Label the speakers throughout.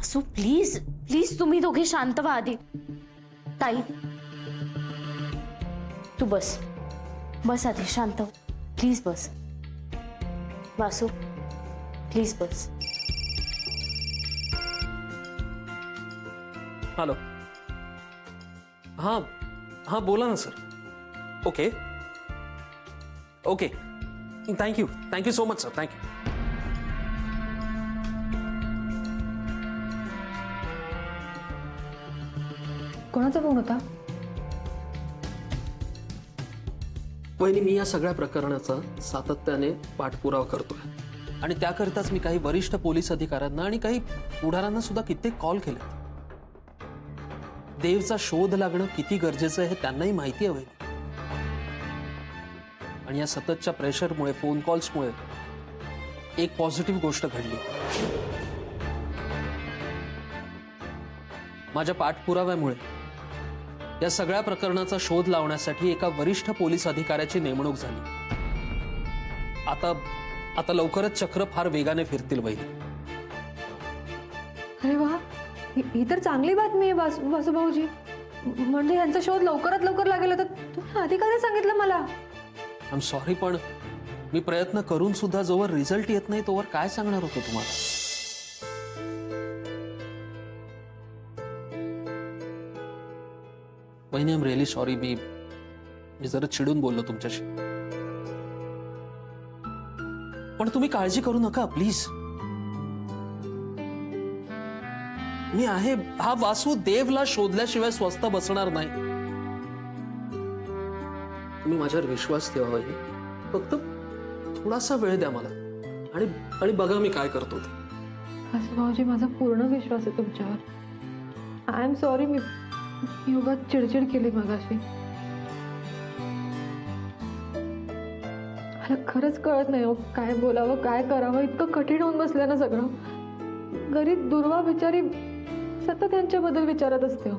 Speaker 1: Vasu please please तुम्ही दोघे शांत व्हा आधी. ताई तू बस बस आधी शांत हो please bus. Vasu please bus.
Speaker 2: Hello. हां हां बोला ना sir. Okay okay thank you so much sir. Thank you.
Speaker 3: कोणाचा फोन होता?
Speaker 2: वहिनी मी या सगळ्या प्रकरणाचा सातत्याने पाठपुरावा करतोय आणि त्याकरिताच मी काही वरिष्ठ पोलीस अधिकाऱ्यांना आणि काही पुढाऱ्यांना सुद्धा कित्येक कॉल केले. देवचा शोध लागणं किती गरजेचं आहे हे त्यांनाही माहिती आहे वहिनी. आणि या सततच्या प्रेशरमुळे फोन कॉल्समुळे एक पॉझिटिव्ह गोष्ट घडली. माझ्या पाठपुराव्यामुळे या सगळ्या प्रकरणाचा शोध लावण्यासाठी एका वरिष्ठ पोलीस अधिकाऱ्याची नेमणूक झाली. आता लवकरच चक्र फार वेगाने फिरतील वहिनी.
Speaker 3: अरे वा, ही तर चांगली बातमी आहे वासू भाऊजी. म्हणजे यांचा शोध लवकरात लवकर लागेल तर तुम्ही आधी का नाही सांगितलं मला?
Speaker 2: आय एम सॉरी पण मी प्रयत्न करून सुद्धा जोवर रिझल्ट येत नाही तोवर काय सांगणार होतो तुम्हाला. वहिनी आय एम रिअली सॉरी. मी जरा चिडून बोललो तुमच्याशी. पण तुम्ही काळजी करू नका प्लीज. मी आहे. हा वासू देवला शोधल्याशिवाय स्वस्थ बसणार नाही. तुम्ही माझ्यावर विश्वास ठेवा वहिनी. फक्त थोडासा वेळ द्या मला आणि बघा मी काय करतो ते.
Speaker 3: वासू भाऊजी माझा पूर्ण विश्वास आहे तुमच्यावर. I am sorry. मी उगाच चिडचिड केली मगाशी. मला खरंच कळत नाही हो काय बोलावं काय करावं. इतकं कठीण होऊन बसलं ना सगळं. घरी दुर्वा बिचारी सतत यांच्याबद्दल विचारत असते हो.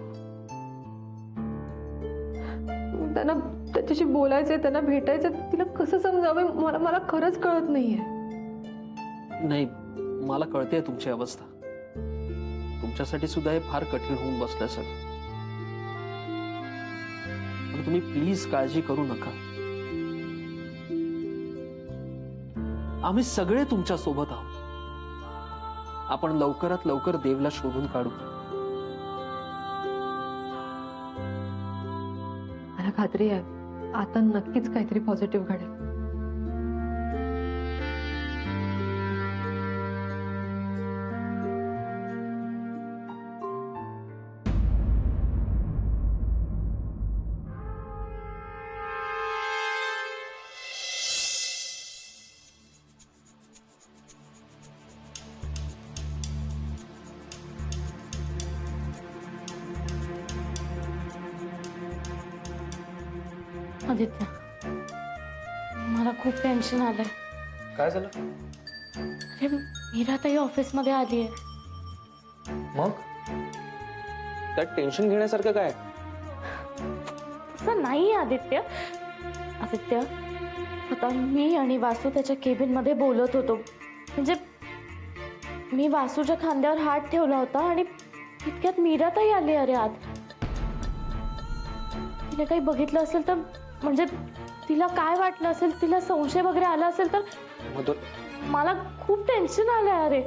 Speaker 3: त्यांना त्याच्याशी बोलायचंय त्यांना भेटायचं तिला कसं समजावं मला खरंच कळत नाहीये.
Speaker 2: नाही मला कळते तुमची अवस्था. तुमच्यासाठी सुद्धा हे फार कठीण होऊन बसलं सगळं. पण तुम्ही प्लीज काळजी करू नका. आम्ही सगळे तुमच्या सोबत आहोत. आपण लवकरात लवकर देवला शोधून काढू.
Speaker 3: मला खात्री आहे आता नक्कीच काहीतरी पॉझिटिव्ह घडेल.
Speaker 1: आदित्य मला खूप टेन्शन आलंय.
Speaker 4: काय झालं?
Speaker 1: अरे मीराताई ऑफिसमध्ये आली आहे.
Speaker 4: मग त्यात टेन्शन घेण्यासारखं काय?
Speaker 1: असं नाही आदित्य. आदित्य आता मी आणि वासू त्याच्या केबिन मध्ये बोलत होतो. म्हणजे मी वासूच्या खांद्यावर हात ठेवला होता आणि इतक्यात मीराताई आली. अरे आत तिला काही बघितलं असेल तर म्हणजे तिला काय वाटलं असेल तिला संशय वगैरे आला असेल तर मला खूप टेन्शन आलंय. अरे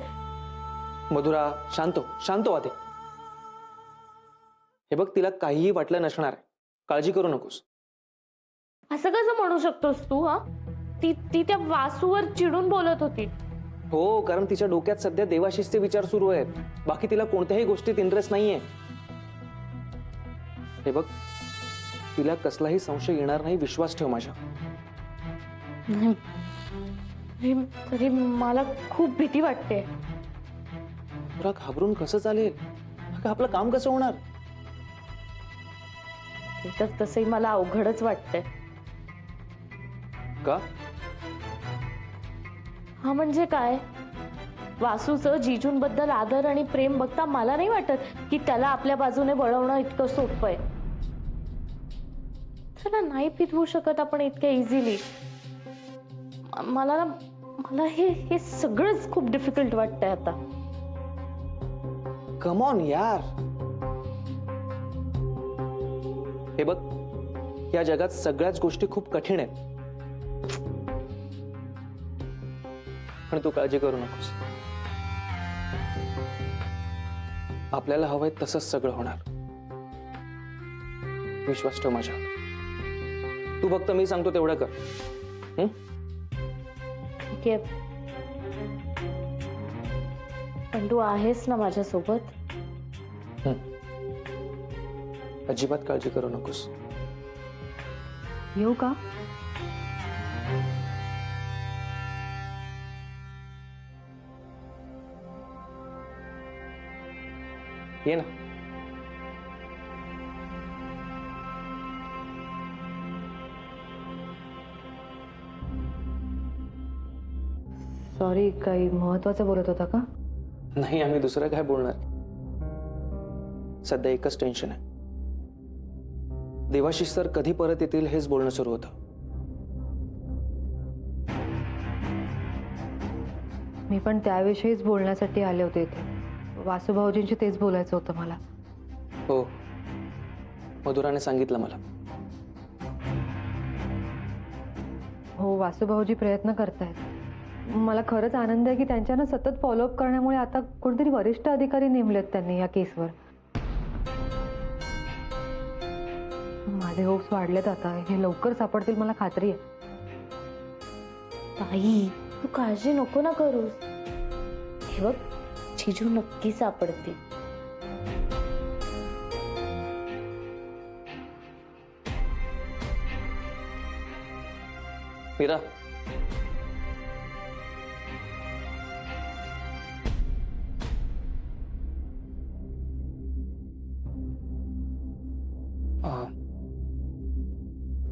Speaker 4: मधुरा शांत हो आधी. हे बघ तिला काहीही वाटलं नसणार आहे. काळजी करू नकोस.
Speaker 1: असं कसं म्हणू शकतोस तू? हा ती त्या वासूवर चिडून बोलत होती.
Speaker 4: हो कारण तिच्या डोक्यात सध्या देवाशीषचे विचार सुरू आहेत. बाकी तिला कोणत्याही गोष्टीत इंटरेस्ट नाहीये. हे बघ तिला कसलाही संशय येणार नाही. विश्वास ठेव माझ्या.
Speaker 1: तरी मला खूप भीती वाटते.
Speaker 4: तुला घाबरून कसं चालेल? आपलं काम कसं होणार?
Speaker 1: तर तसंही मला अवघडच वाटतंय.
Speaker 4: का?
Speaker 1: हा म्हणजे काय? वासूचं जीजूंबद्दल आदर आणि प्रेम बघता मला नाही वाटत की त्याला आपल्या बाजूने वळवणं इतकं सोपं आहे. त्याला नाही फिरवू शकत आपण इतक्या इझिली. मला हे सगळंच खूप डिफिकल्ट वाटतंय आता.
Speaker 4: कम ऑन यार. हे बघ, या जगात सगळ्याच गोष्टी खूप कठीण आहेत. पण तू काळजी करू नकोस. आपल्याला हवंय तसंच सगळं होणार. विश्वास ठेव माझ्यावर. तू फक्त मी सांगतो तेवढं कर. हं?
Speaker 1: ठीक आहे, पण तू आहेस ना माझ्यासोबत?
Speaker 4: अजिबात काळजी करू नकोस.
Speaker 3: येऊ का?
Speaker 4: ये ना.
Speaker 3: सॉरी, काही महत्वाचं बोलत होता का?
Speaker 4: नाही, आम्ही दुसरं काय बोलणार. सध्या एकच टेन्शन आहे. देवाशिष सर कधी परत येतील हेच बोलणं सुरू होतं.
Speaker 3: मी पण त्याविषयीच बोलण्यासाठी आले होते इथे. वासुभाऊजींशी तेच बोलायचं होतं मला.
Speaker 4: हो, मधुराने सांगितलं मला.
Speaker 3: हो, वासुभाऊजी प्रयत्न करतायत. मला खरंच आनंद आहे की त्यांच्यानं सतत फॉलोअप करण्यामुळे आता कोणतरी वरिष्ठ अधिकारी नेमलेत त्यांनी या केसवर. माझे होप्स वाढलेत आता. हे लवकर सापडतील मला खात्री आहे.
Speaker 1: ताई, तू काळजी नको ना करूस. हे बघ, चिजू नक्की सापडते.
Speaker 4: मीरा,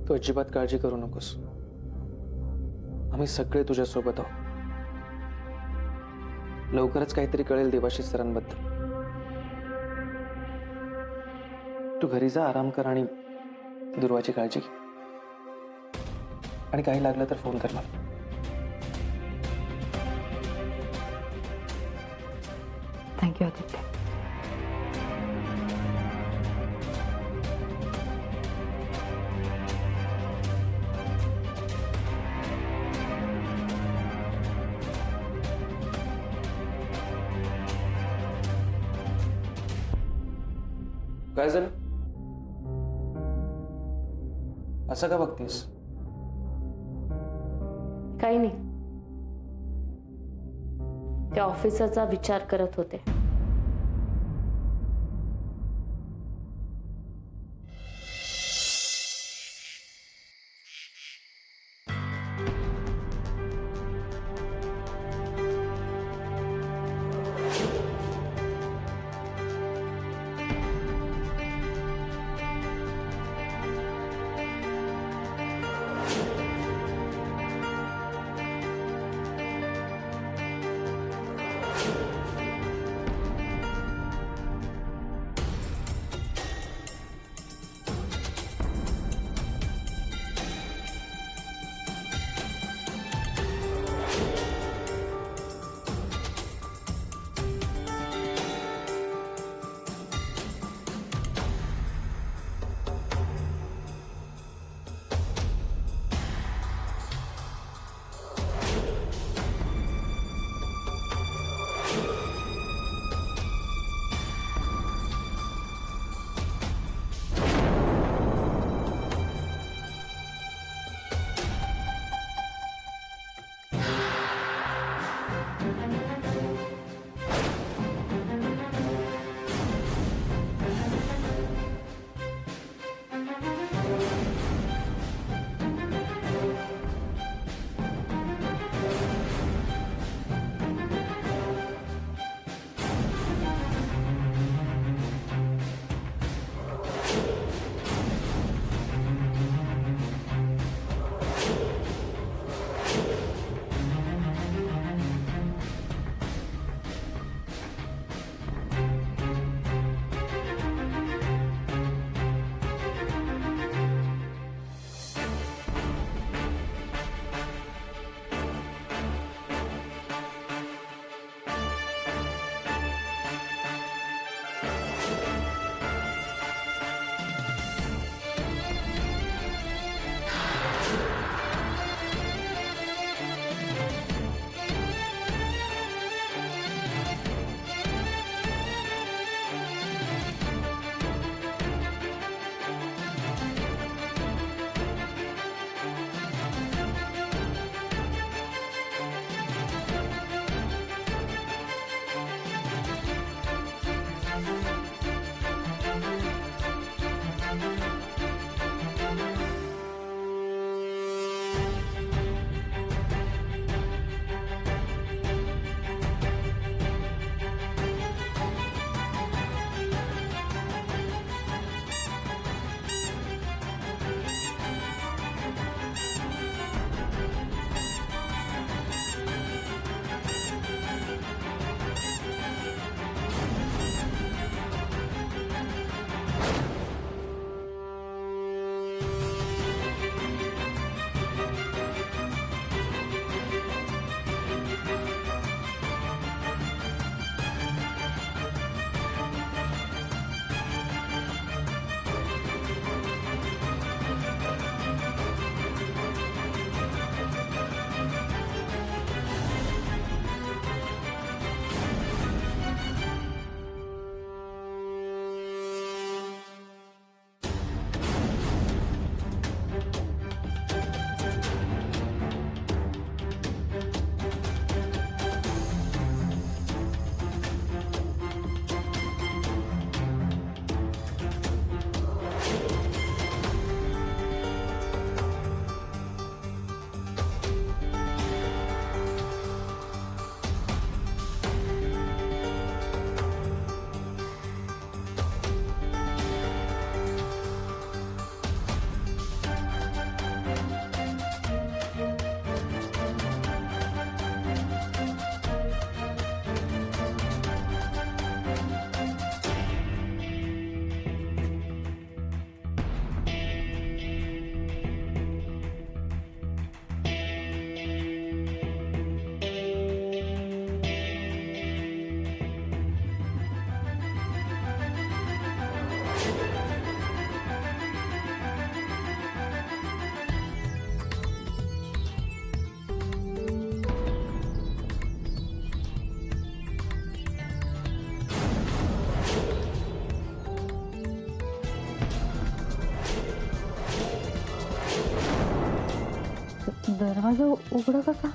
Speaker 4: तू अजिबात काळजी करू नकोस. आम्ही सगळे तुझ्यासोबत आहोत. लवकरच काहीतरी कळेल देवाशिष सरांबद्दल. तू घरी जा, आराम कर आणि दुर्वाची काळजी घे. आणि काही लागलं तर फोन कर मला.
Speaker 3: थँक्यू आदित्य.
Speaker 4: काय झालं? असं का बघतीस?
Speaker 1: काही नाही, त्या ऑफिसरचा विचार करत होते.
Speaker 3: दरवाजा उघडा कसा?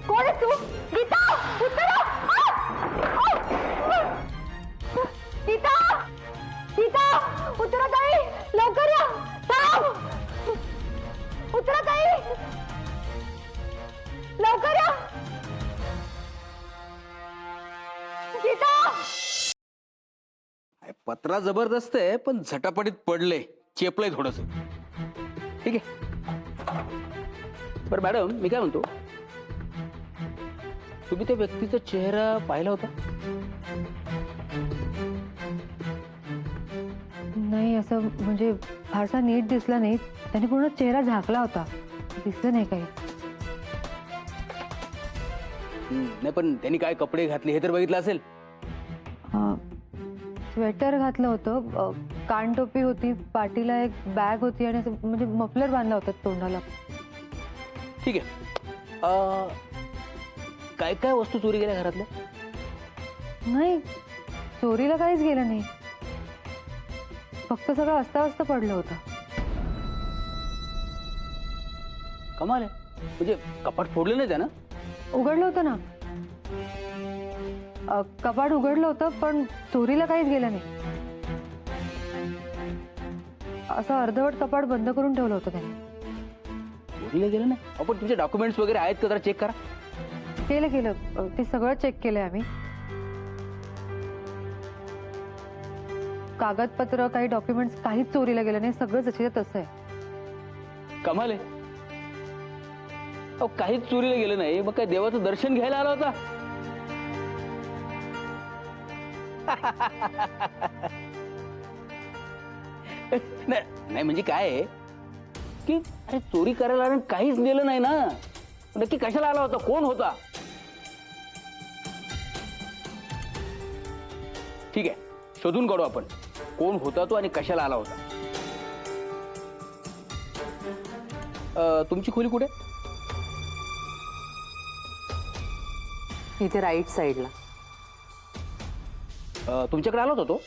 Speaker 1: कोण आहेस तू? गीता, उत्तर गीता, गीता, उत्तराताई, लवकर या. थांब. उत्तराताई, लवकर या. गीता.
Speaker 5: पत्रा जबरदस्त आहे पण झटापटीत पडले, चेपलंय थोडस. ठीक आहे. बरं मॅडम, मी काय म्हणतो, तुम्ही त्या व्यक्तीचा चेहरा पाहिला होता?
Speaker 3: नाही, असं म्हणजे फारसा नीट दिसला नाही. त्याने पूर्ण चेहरा झाकला होता, दिसलं नाही काही.
Speaker 5: नाही, पण त्यांनी काय कपडे घातले हे तर बघितलं असेल.
Speaker 3: स्वेटर घातलं होतं, कानटोपी होती, पाठीला एक बॅग होती आणि असं म्हणजे मफलर बांधला होता तोंडाला.
Speaker 5: ठीक आहे. काय काय वस्तू चोरी गेल्या घरातल्या?
Speaker 3: नाही, चोरीला काहीच गेलं नाही. फक्त सगळं अस्ताव्यस्त पडलं होतं.
Speaker 5: कमाल आहे. म्हणजे कपाट फोडलं नाही त्यानं?
Speaker 3: उघडलं होतं ना, कपाट उघडलं होतं पण चोरीला काहीच गेलं नाही. असं अर्धवट कपाट बंद करून ठेवलं होतं त्याने.
Speaker 5: चोरीला गेलं नाही? आपण तुमचे डॉक्युमेंट्स वगैरे आहेत का जरा चेक करा.
Speaker 3: केलं ते सगळं चेक केलंय आम्ही. कागदपत्र, काही डॉक्युमेंट्स, काहीच चोरीला गेलं नाही. सगळं जशीच्या तसं आहे.
Speaker 5: कमाल आहे. अहो, काहीच चोरीला गेलं नाही, मग काय देवाचं दर्शन घ्यायला आला होता? नाही म्हणजे काय आहे की अरे चोरी करायला आला, काहीच नेलं नाही ना. नक्की कशाला आला होता? कोण होता? ठीक आहे, शोधून काढू आपण कोण होता तो आणि कशाला आला होता. तुमची खोली कुठे?
Speaker 6: इथे राईट साईडला.
Speaker 5: तुमच्याकडे आला होता तो?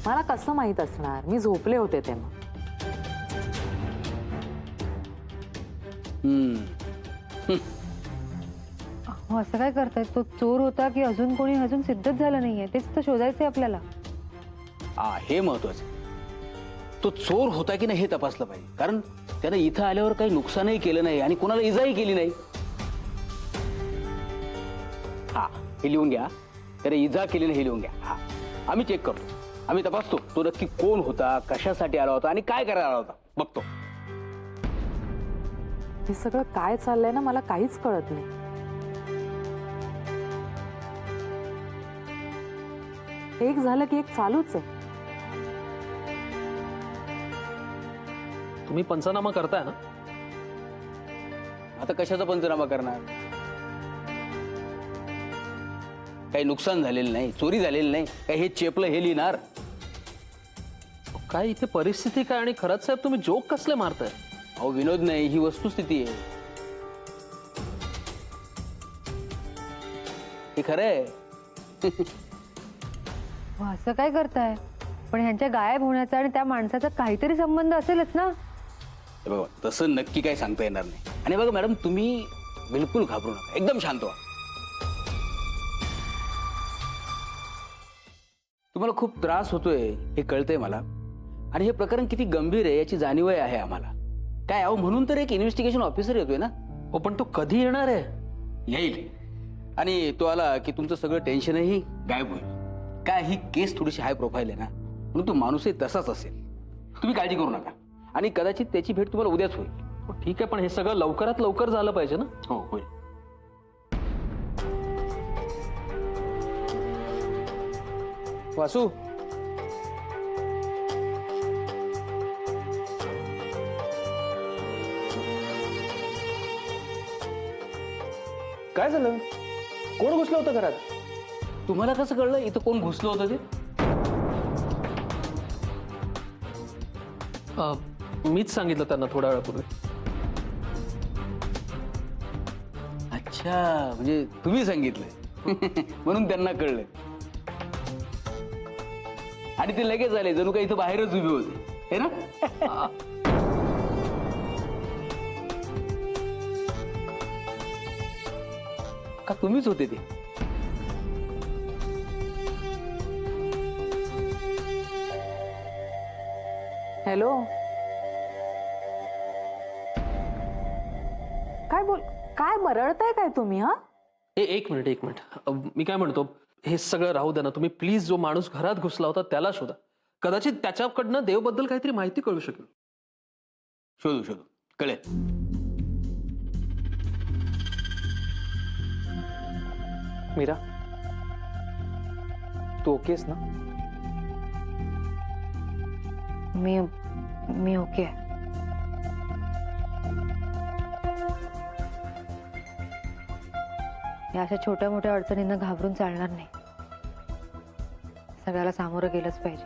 Speaker 6: मला कसं माहित असणार, मी झोपले होते तेव्हा.
Speaker 3: असं काय करताय? तो चोर होता की अजून कोणी अजून सिद्धच झालं नाहीये, तेच तर शोधायचंय आपल्याला.
Speaker 5: हे महत्वाचं. तो चोर होता की नाही हे तपासलं पाहिजे, कारण त्यानं इथं आल्यावर काही नुकसानही केलं नाही आणि कोणाला इजाही केली नाही. हे लिहून घ्या. त्याने इजा केली नाही हे लिहून घ्या. आम्ही चेक करतो, आम्ही तपासतो तो नक्की कोण होता, कशासाठी आला होता आणि काय करायला आला होता बघतो.
Speaker 6: हे सगळं काय चाललंय ना, मला काहीच कळत नाही. एक झालं की एक चालूच आहे.
Speaker 2: तुम्ही पंचनामा करताय ना?
Speaker 5: आता कशाचा पंचनामा करणार? काही नुकसान झालेलं नाही, चोरी झालेली नाही, काही हे चेपलं हे लिहिणार.
Speaker 2: काय इथे परिस्थिती काय आणि खरंच साहेब तुम्ही जोक कसले मारताय?
Speaker 5: अहो विनोद नाही, ही वस्तुस्थिती आहे. हे खरं आहे.
Speaker 3: असं काय करताय? पण ह्यांच्या गायब होण्याचा आणि त्या माणसाचा काहीतरी संबंध असेलच ना.
Speaker 5: बघा, तसं नक्की काय सांगता येणार नाही. आणि बघा मॅडम, तुम्ही बिलकुल घाबरू नका, एकदम शांत व्हा. तुम्हाला खूप त्रास होतोय हे कळतंय मला, आणि हे प्रकरण किती गंभीर आहे याची जाणीव आहे आम्हाला. काय अहो, म्हणून तर एक इन्व्हेस्टिगेशन ऑफिसर येतोय ना.
Speaker 2: हो, पण तो कधी येणार आहे?
Speaker 5: येईल. आणि तो आला की तुमचं सगळं टेन्शनही गायब होईल. काय ही केस थोडीशी हाय प्रोफाईल आहे ना, म्हणून तो माणूसही तसाच असेल. तुम्ही काळजी करू नका आणि कदाचित त्याची भेट तुम्हाला उद्याच होईल.
Speaker 2: हो, ठीक आहे, पण हे सगळं लवकरात लवकर झालं पाहिजे ना.
Speaker 5: हो होईल. वासू,
Speaker 4: काय झालं? कोण घुसलं होतं घरात?
Speaker 5: तुम्हाला कसं कळलं इथं कोण घुसलं होतं ते?
Speaker 2: मीच सांगितलं त्यांना थोड्या वेळापूर्वी.
Speaker 5: अच्छा, म्हणजे तुम्ही सांगितलंय म्हणून त्यांना कळलं. आणि ते लगेच आले, जणू काही इथं बाहेरच उभे होते, है ना? का तुम्हीच होते ते?
Speaker 6: हॅलो, काय बरळताय काय तुम्ही? हा,
Speaker 2: एक मिनिट. मी काय म्हणतो, हे सगळं राहू द्या ना. तुम्ही प्लीज जो माणूस घरात घुसला होता त्याला शोधा. कदाचित त्याच्याकडनं देवबद्दल काहीतरी माहिती कळू शकेल.
Speaker 5: शोधू कळेल.
Speaker 4: मीरा, तू ओकेस ना?
Speaker 3: मी ओके आहे. या अशा छोट्या मोठ्या अडचणींना घाबरून चालणार नाही. सगळ्याला सामोरं गेलंच पाहिजे.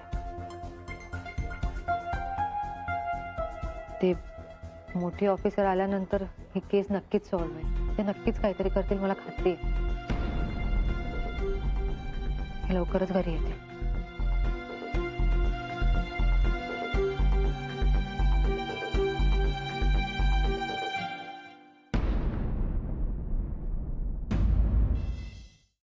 Speaker 3: ते मोठी ऑफिसर आल्यानंतर ही केस नक्कीच सॉल्व्ह होईल. ते नक्कीच काहीतरी करतील, मला खात्री आहे. हे लवकरच घरी येतील.